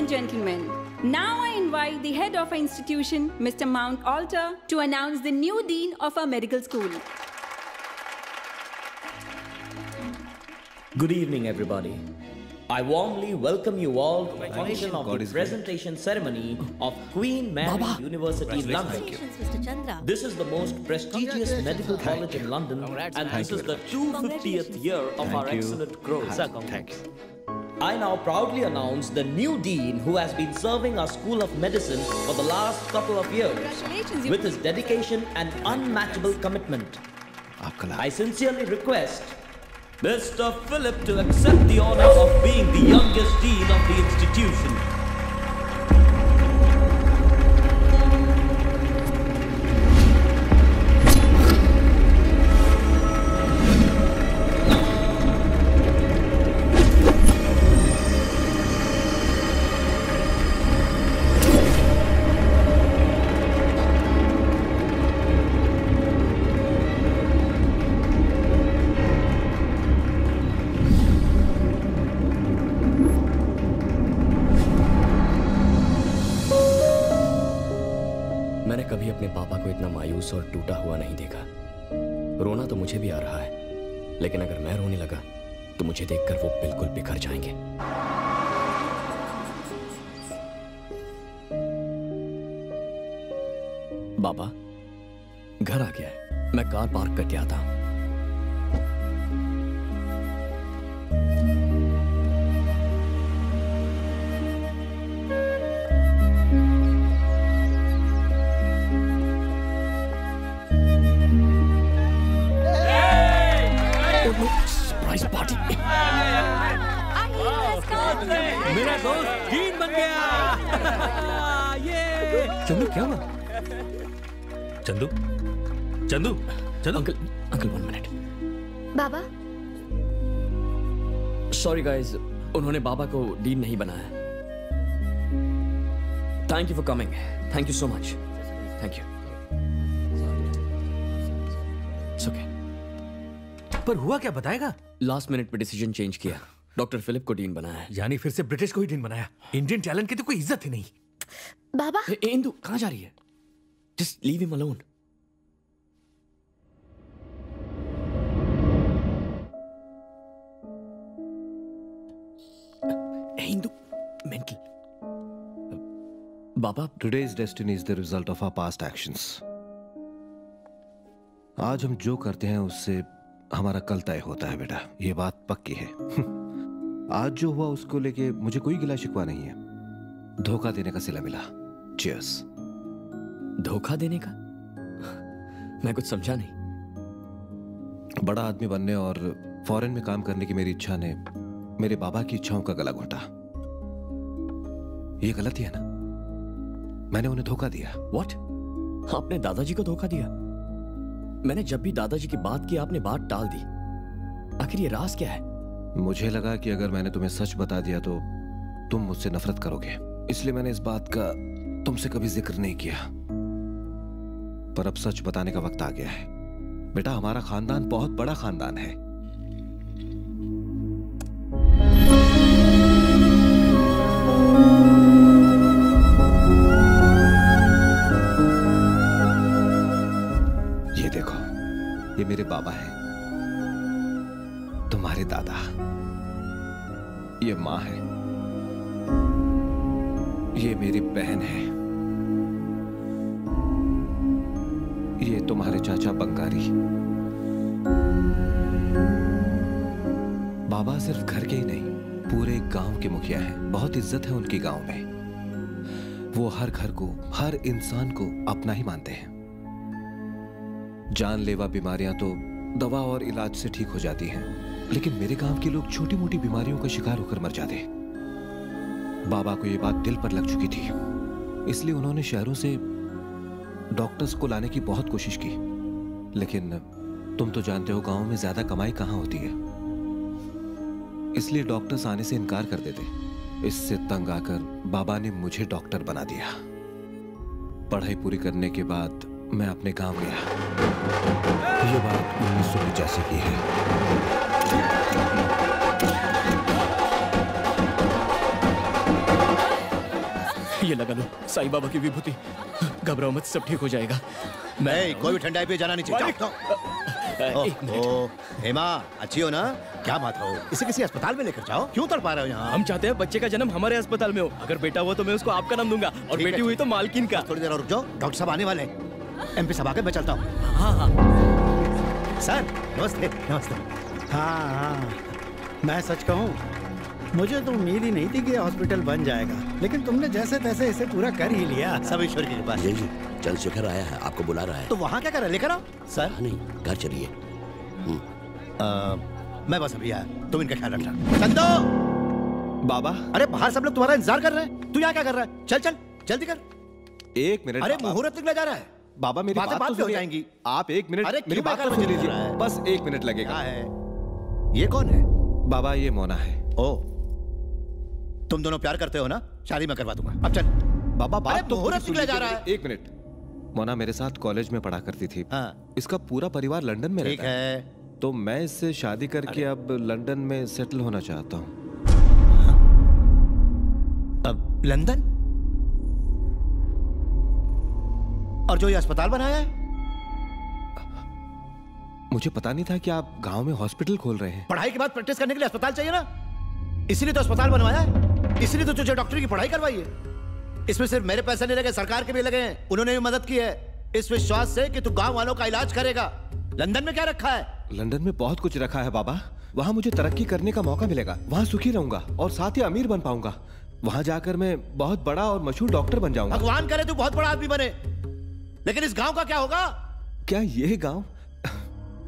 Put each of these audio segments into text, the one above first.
gentlemen, now I invite the head of our institution, Mr. Mount Alter, to announce the new dean of our medical school. Good evening, everybody. I warmly welcome you all to the function of the presentation ceremony of Queen Mary University, London. This is the most prestigious medical college in London, and this is the 250th year of our excellent growth. Thanks. I now proudly announce the new dean who has been serving our School of Medicine for the last couple of years with his dedication and unmatchable commitment. I sincerely request Mr. Philip to accept the honor of being the youngest dean of the institution. मैंने कभी अपने पापा को इतना मायूस और टूटा हुआ नहीं देखा। रोना तो मुझे भी आ रहा है, लेकिन अगर मैं रोने लगा तो मुझे देखकर वो बिल्कुल बिखर जाएंगे। बाबा, घर आ गया है। मैं कार पार्क करके आता हूं। Surprise party. मेरा दोस्त डीन बन गया। ये चंदू, क्या हुआ? चंदू, चंदू, चंदू। Uncle 1 minute. बाबा, सॉरी गाइस, उन्होंने बाबा को डीन नहीं बनाया। Thank you for coming. Thank you so much. Thank you. It's okay. पर हुआ क्या बताएगा? लास्ट मिनट में डिसीजन चेंज किया। डॉक्टर फिलिप को डीन बनाया है। यानी फिर से ब्रिटिश को ही डीन बनाया। इंडियन टैलेंट की तो कोई इज्जत ही नहीं। बाबा। इंदु कहां जा रही है? Just leave him alone. Indu, mental. Baba, Today's destiny is the result of our past actions. आज हम जो करते हैं उससे हमारा कल तय होता है बेटा, ये बात पक्की है। आज जो हुआ उसको लेके मुझे कोई गिला शिकवा नहीं है। धोखा देने का सिला मिला। Cheers. धोखा देने का? मैं कुछ समझा नहीं। बड़ा आदमी बनने और फॉरेन में काम करने की मेरी इच्छा ने मेरे बाबा की इच्छाओं का गला घोटा। ये गलती है ना? मैंने उन्हें धोखा दिया। What? आपने दादाजी को धोखा दिया? मैंने जब भी दादाजी की बात की आपने बात टाल दी। आखिर ये राज क्या है? मुझे लगा कि अगर मैंने तुम्हें सच बता दिया तो तुम मुझसे नफरत करोगे, इसलिए मैंने इस बात का तुमसे कभी जिक्र नहीं किया। पर अब सच बताने का वक्त आ गया है। बेटा, हमारा खानदान बहुत बड़ा खानदान है। ये देखो, ये मेरे बाबा हैं, तुम्हारे दादा, ये माँ है, ये मेरी बहन है, ये तुम्हारे चाचा बंगारी। बाबा सिर्फ घर के ही नहीं, पूरे गांव के मुखिया हैं। बहुत इज्जत है उनकी गांव में। वो हर घर को, हर इंसान को अपना ही मानते हैं। जानलेवा बीमारियां तो दवा और इलाज से ठीक हो जाती हैं, लेकिन मेरे गांव के लोग छोटी मोटी बीमारियों का शिकार होकर मर जाते। बाबा को यह बात दिल पर लग चुकी थी, इसलिए उन्होंने शहरों से डॉक्टर्स को लाने की बहुत कोशिश की, लेकिन तुम तो जानते हो गांव में ज्यादा कमाई कहां होती है, इसलिए डॉक्टर्स आने से इनकार कर देते। इससे तंग आकर बाबा ने मुझे डॉक्टर बना दिया। पढ़ाई पूरी करने के बाद मैं अपने गांव गया। ये बात 1985 की है। लगा लो, साईं बाबा की विभूति। घबराओ मत, सब ठीक हो जाएगा। मैं कोई भी ठंडाई पे जाना नहीं चाहिए। हेमा, अच्छी हो ना? क्या बात हो, इसे किसी अस्पताल में लेकर जाओ। क्यों तड़पा रहे हो यहाँ? हम चाहते हैं बच्चे का जन्म हमारे अस्पताल में हो। अगर बेटा हुआ तो मैं उसको आपका नाम दूंगा, और बेटी हुई तो मालकिन का। थोड़ी देर और रुक जाओ, डॉक्टर साहब आने वाले हैं। एमपी साहब आके मैं चलता हूँ। हाँ। सर नमस्ते। नमस्ते। हाँ, मैं सच कहूँ, मुझे तो उम्मीद ही नहीं थी कि हॉस्पिटल बन जाएगा, लेकिन तुमने जैसे तैसे इसे पूरा कर ही लिया। सब ईश्वर की कृपा। जी चंद्रशेखर आया है, आपको बुला रहा है। तो वहाँ क्या कर रहा है? लेकर आओ। सर नहीं, घर चलिए। मैं बस अभी आया, तुम इनका ख्याल रखना। चंदो बाबा, अरे बाहर सब लोग तुम्हारा इंतजार कर रहे हैं, तू यहाँ क्या कर रहा है? चल चल जल्दी कर। एक मिनट। अरे मुहूर्त निकला जा रहा है बाबा, मेरी बात तो हो जाएंगी। आप एक मिनट, अरे मेरी बात तो सुन लीजिए। बस एक मिनट लगेगा। है ये कौन है? बाबा, ये मोना है। ओ, तुम दोनों प्यार करते हो ना? शादी मैं करवा दूंगा। अब चल। बाबा, बात तो मुहूर्त निकला जा रहा है। एक मिनट। मोना मेरे साथ कॉलेज में पढ़ा करती थी। हाँ। इसका पूरा परिवार लंदन में ठीक रहता है, तो मैं इससे शादी करके अब लंदन में सेटल होना चाहता हूँ। अब लंदन? और जो ये अस्पताल बनाया है? मुझे पता नहीं था कि आप गांव में हॉस्पिटल खोल रहे हैं। पढ़ाई के बाद प्रैक्टिस करने के लिए अस्पताल चाहिए ना, इसीलिए तो अस्पताल बनवाया है, इसीलिए तो तुझे डॉक्टरी की पढ़ाई करवाई है। इसमें सिर्फ मेरे पैसे नहीं लगे, सरकार के भी लगे हैं। उन्होंने भी मदद की है इस विश्वास से कि तू गांव वालों का इलाज करेगा। लंदन में क्या रखा है? लंदन में बहुत कुछ रखा है बाबा। वहाँ मुझे तरक्की करने का मौका मिलेगा, वहाँ सुखी रहूंगा और साथ ही अमीर बन पाऊंगा। वहाँ जाकर मैं बहुत बड़ा और मशहूर डॉक्टर बन जाऊंगा। भगवान करे तू बहुत बड़ा आदमी बने, लेकिन इस गांव का क्या होगा? क्या ये गांव?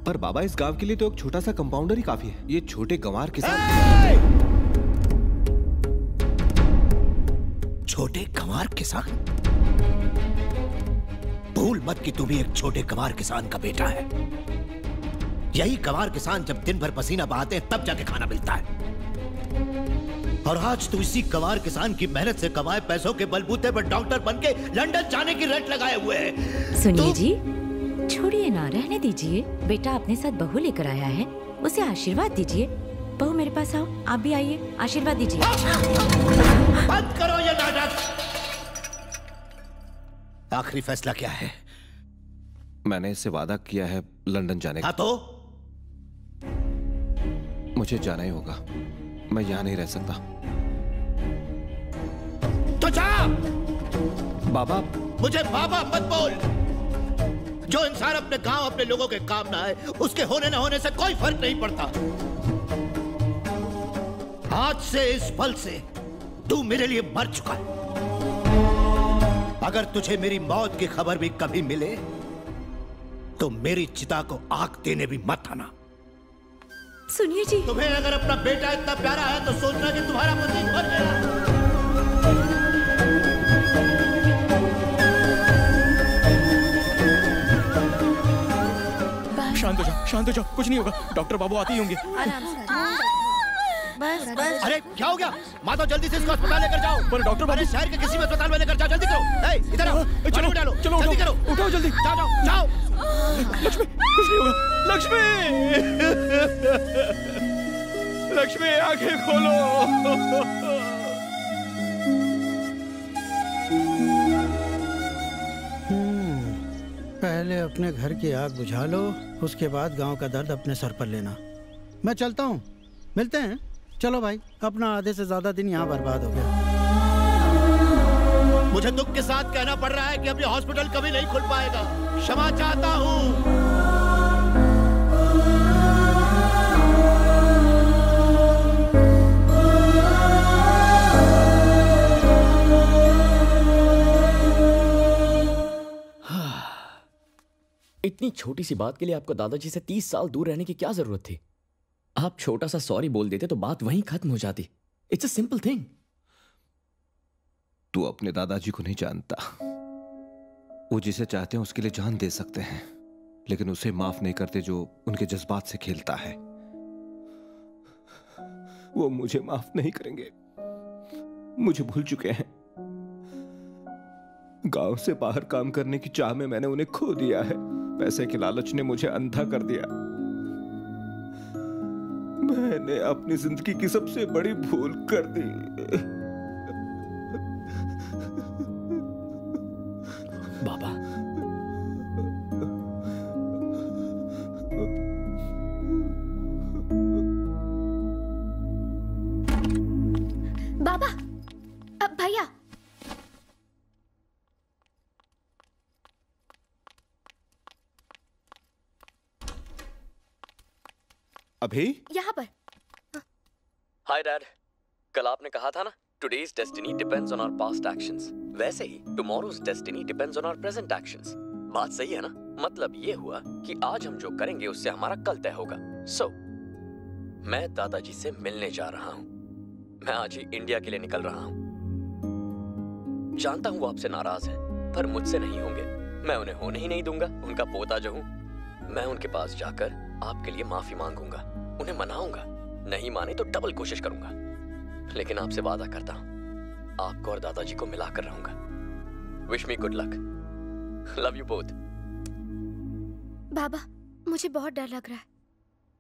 पर बाबा, इस गांव के लिए तो एक छोटा सा कंपाउंडर ही काफी है। ये छोटे गंवार किसान। छोटे गंवार किसान? भूल मत कि तू भी एक छोटे गंवार किसान का बेटा है। यही गंवार किसान जब दिन भर पसीना बहाते हैं तब जाके खाना मिलता है। और आज तू इसी गंवार किसान की मेहनत से कमाए पैसों के बलबूते पर डॉक्टर बनके लंदन जाने की रट लगाए हुए है। सुनिए जी, छोड़िए ना, रहने दीजिए। बेटा अपने साथ बहू लेकर आया है, उसे आशीर्वाद दीजिए। बहू मेरे पास आओ, आप भी आइए, आशीर्वाद दीजिए। बंद करो ये नाटक। आखिरी फैसला क्या है? मैंने इससे वादा किया है लंदन जाने का। हाँ तो? मुझे जाना ही होगा, मैं यहाँ नहीं रह सकता। तो जा। बाबा, मुझे बाबा मत बोल। जो इंसान अपने गांव, अपने लोगों के काम ना आए, उसके होने ना होने से कोई फर्क नहीं पड़ता। आज से इस पल से तू मेरे लिए मर चुका है। अगर तुझे मेरी मौत की खबर भी कभी मिले तो मेरी चिता को आग देने भी मत आना। सुनिए जी, तुम्हें अगर अपना बेटा इतना प्यारा है तो सोचना कि तुम्हारा पति मर गया। शांत हो जाओ, कुछ नहीं होगा। डॉक्टर बाबू आते ही होंगे। बस बस। अरे क्या हो गया? माता, जल्दी से इसको अस्पताल लेकर जाओ। पर डॉक्टर बाबू, शहर के किसी भी अस्पताल में लेकर जाओ, जल्दी करो। इधर आओ, चलो डालो, चलो, जल्दी करो, उठाओ जल्दी। जाओ जाओ जाओ। लक्ष्मी, कुछ नहीं होगा। लक्ष्मी, लक्ष्मी आंखें खोलो। पहले अपने घर की आग बुझा लो, उसके बाद गांव का दर्द अपने सर पर लेना। मैं चलता हूँ, मिलते हैं। चलो भाई, अपना आधे से ज्यादा दिन यहाँ बर्बाद हो गया। मुझे दुख के साथ कहना पड़ रहा है कि अब ये हॉस्पिटल कभी नहीं खुल पाएगा। क्षमा चाहता हूँ। इतनी छोटी सी बात के लिए आपको दादाजी से 30 साल दूर रहने की क्या जरूरत थी? आप छोटा सा सॉरी बोल देते तो बात वहीं खत्म हो जाती। It's a simple thing. तू अपने दादाजी को नहीं जानता। वो जिसे चाहते हैं उसके लिए जान दे सकते हैं, लेकिन उसे माफ नहीं करते जो उनके जज्बात से खेलता है। वो मुझे माफ नहीं करेंगे। मुझे भूल चुके हैं। गांव से बाहर काम करने की चाह में मैंने उन्हें खो दिया है। पैसे के लालच ने मुझे अंधा कर दिया। मैंने अपनी जिंदगी की सबसे बड़ी भूल कर दी। बाबा बाबा, अब भैया। अभी यहाँ पर। हाय डैड, कल आपने कहा था ना today's destiny depends on our past actions, वैसे ही tomorrow's destiny depends on our present actions. बात सही है ना? मतलब ये हुआ कि आज हम जो करेंगे उससे हमारा कल तय होगा। सो मैं दादाजी से मिलने जा रहा हूँ। मैं आज ही इंडिया के लिए निकल रहा हूँ। जानता हूँ वो आपसे नाराज हैं, पर मुझसे नहीं होंगे। मैं उन्हें होने ही नहीं दूंगा। उनका पोता जो हूँ मैं, उनके पास जाकर आपके लिए माफी मांगूंगा, उन्हें मनाऊंगा। नहीं माने तो डबल कोशिश करूंगा, लेकिन आपसे वादा करता हूँ आपको और दादाजी को मिलाकर रहूंगा। Wish me good luck. Love you both. बाबा, मुझे बहुत डर लग रहा है।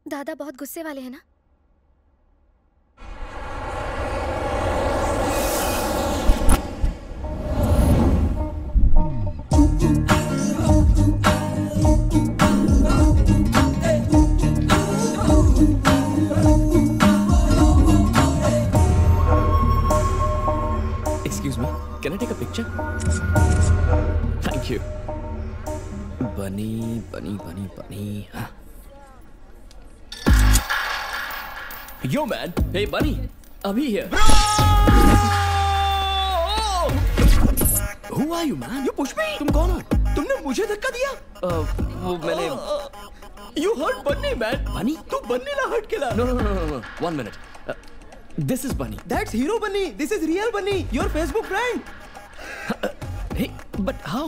दादा बहुत गुस्से वाले हैं ना? Excuse me, can I take a picture? Thank you. Bunny. Huh? Yo man, hey Bunny, Abhi here. Who are you man? You push me. तुम कौन हो? तुमने मुझे धक्का दिया? वो मैंने. You hurt Bunny man. Bunny? तू Bunny ना hurt केला. No. 1 minute. This is Bunny. That's Hero Bunny. This is real Bunny. Your Facebook friend. Hey, but how?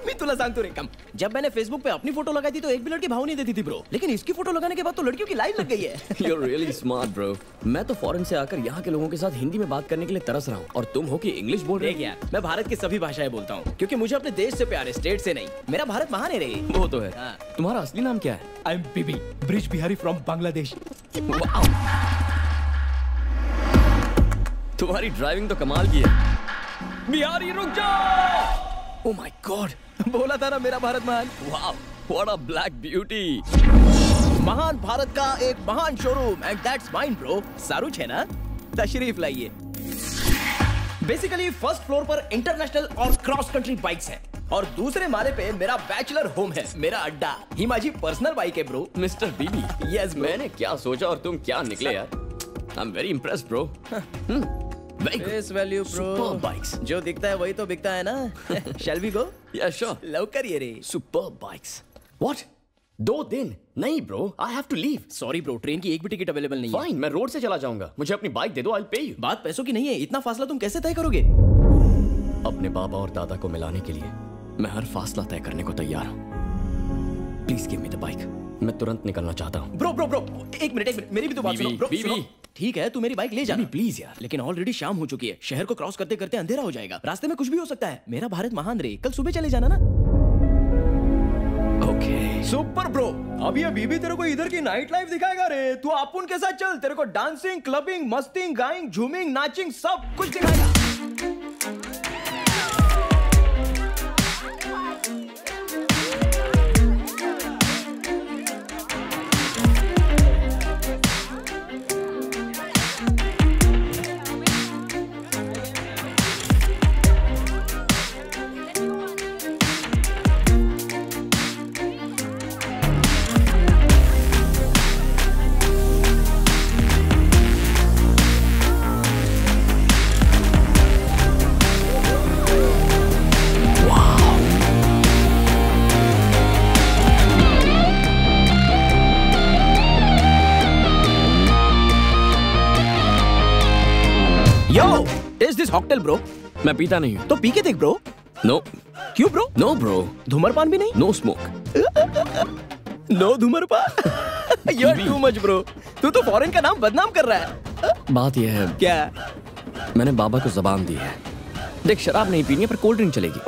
मैं तुला सांगतो रे कम। जब मैंने Facebook पे अपनी फोटो लगाई थी तो एक भी लड़की भाव नहीं देती थी ब्रो, लेकिन इसकी फोटो लगाने के बाद तो लड़कियों की लाइन लग गई है। You're really smart bro. मैं तो फॉरेन से आकर यहाँ के लोगों के साथ हिंदी में बात करने के लिए तरस रहा हूँ, और तुम हो कि इंग्लिश बोल रहे हो। यार, मैं भारत की सभी भाषाएं बोलता हूँ क्योंकि मुझे अपने देश से प्यार है, स्टेट से नहीं। मेरा भारत महान है रे। वो तो है। तुम्हारा असली नाम क्या है? I'm Bibi, bridge Bihari from Bangladesh. तुम्हारी ड्राइविंग तो कमाल की है। बिहारी रुक जाओ! Oh my God! बोला था ना मेरा भारत महान। Wow! What a black beauty! महान भारत का एक महान showroom, and that's mine bro। सारूच है ना? तशरीफ लाइए। बेसिकली फर्स्ट फ्लोर पर इंटरनेशनल और क्रॉस कंट्री बाइक्स हैं, और दूसरे माले पे मेरा बैचलर होम है, मेरा अड्डा। हिमाजी पर्सनल बाइक है ब्रो। मिस्टर बीबी, Yes, मैंने क्या सोचा और तुम क्या निकले यार। I'm very impressed bro. Face value bro. Superb bikes. जो दिखता है वही तो बिकता है ना। Shall we go? Yeah, sure. लवकर ये रे। Superb bikes. What? 2 दिन? नहीं bro, I have to leave. Sorry bro, train की एक भी टिकट अवेलेबल नहीं है। Fine, मैं रोड से चला जाऊंगा। मुझे अपनी बाइक दे दो, I'll pay you. बात पैसों की नहीं है, इतना फासला तुम कैसे तय करोगे? अपने बाबा और दादा को मिलाने के लिए मैं हर फासला तय करने को तैयार हूँ। Please give me the bike. मैं तुरंत निकलना चाहता हूँ। ब्रो एक मिनट मेरी भी तो बात सुनो। बीबी, सुनो। ठीक है, तू मेरी बाइक ले जा प्लीज यार। लेकिन ऑलरेडी शाम हो चुकी है, शहर को क्रॉस करते करते अंधेरा हो जाएगा, रास्ते में कुछ भी हो सकता है। मेरा भारत महान रे, कल सुबह चले जाना ना। ओके। सुपर ब्रो, अब ये बीबी तेरे को इधर की नाइट लाइफ दिखाएगा रे। तू अपुन के साथ चल, तेरे को डांसिंग, क्लबिंग, मस्तिंग, गाइंग, झूमिंग, नाचिंग सब कुछ दिखाएगा। Cocktail bro. मैं पीता नहीं हूँ। तो पी के देख ब्रो। नो। क्यों ब्रो? No bro. धूम्रपान भी नहीं? No smoke. नो धूम्रपान। You're too much bro. तू तो फॉरेन का नाम बदनाम कर रहा है। बात यह है। क्या? मैंने बाबा को जबान दी है। देख, शराब नहीं पीनी है पर कोल्ड ड्रिंक चलेगी।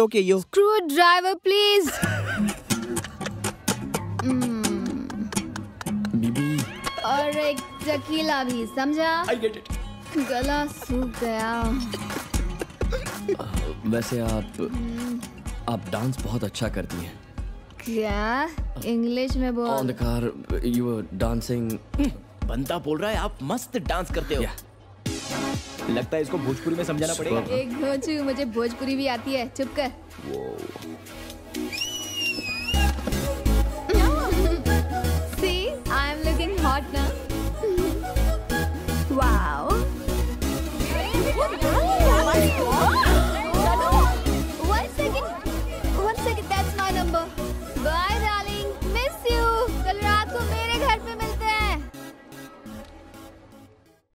Okay yo. Screw driver please. बीबी। और एक टकीला भी, समझा? I get it. गला सूख गया। वैसे आप आप डांस बहुत अच्छा करती हैं। क्या? इंग्लिश में बोल। On the car you were dancing. बंदा बोल रहा है आप मस्त डांस करते हो। लगता है इसको भोजपुरी में समझाना पड़ेगा। एक घोचू, मुझे भोजपुरी भी आती है, चुप कर। See, I am looking hot now. Wow.